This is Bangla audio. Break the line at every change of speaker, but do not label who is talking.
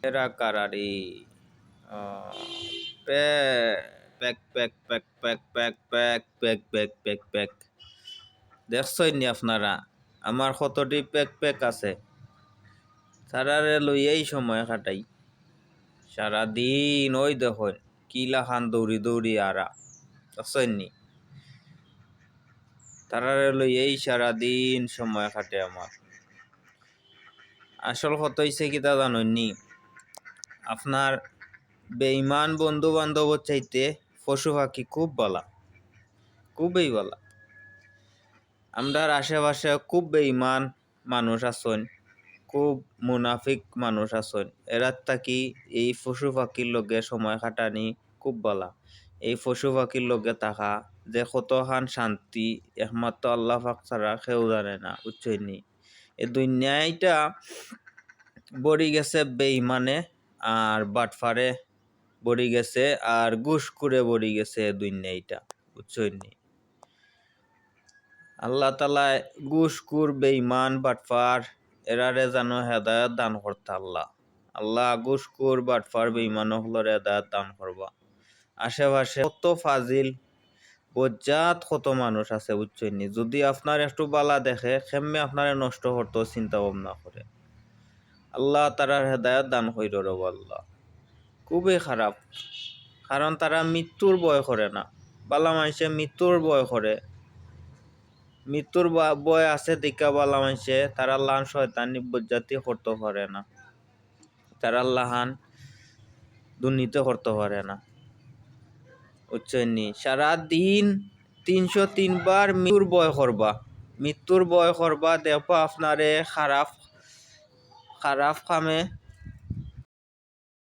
এরা কারারি প্যাক প্যাক প্যাক প্যাক প্যাক প্যাক প্যাক প্যাক প্যাক প্যাক দেখছই নি আপনারা আমার কতটি প্যাক প্যাক আছে সারারে লইয়াই সময় কাটাই সারাদিন ওই দেখুন কিলা খান দৌড়ি দৌড়ি আরা দেখছই নি তারারে লইয়াই সারাদিন সময় কাটে আমার আসল কত হইছে কিতা জানেননি আপনার বেঈমান বন্ধু বান্ধব চাইতে পশু পাখি খুব বালা খুবই বালা আমরার আশেপাশে খুব বেঈমান মানুষ আছেন খুব মুনাফিক মানুষ আছেন এরার থাকি এই পশু পাখির লগে সময় কাটানি খুব বালা এই পশু পাখির লগে থাকা যে কতখান শান্তি একমাত্র আল্লাহ পাক ছাড়া কেউ জানে না বুঝছইনি এই দুনিয়াটা বড়ি গেছে বেঈমানে আর বাটফারে বড়ি গেছে আর ঘুষখুরে বড়ি গেছে দুনিয়াটা বুঝছইনি আল্লাহ তালা ঘুষখুর বেঈমান বাটফার এরারে জানো হেদায়ত দান করতে আল্লাহ আল্লাহ ঘুষখুর বাটফার বেঈমান হলরে হেদায়ত দান করবা আশেপাশে কত ফাজিল বজ্জাত কত মানুষ আছে বুঝছইনি যদি আপনার একটু বালা দেখে খেমে আপনারে নষ্ট করতে চিন্তা ভাবনা করে আল্লাহ তারার হেদায়ত দান কইর রব আল্লাহ খুবই খারাপ কারণ তারা মৃত্যুর ভয় করে না বালা মানুষে মৃত্যুর ভয় করে মৃত্যুর ভয় আছে দেখা বালা মানুষে তারা লান শয়তানি বজ্জাতি করতে পারে না তারা লাহান দুর্নীতি করতে পারে না বুঝছেননি সারাদিন 303 বার মৃত্যুর ভয় করবা দেখো আপনারে খারাপ খারাপ কামে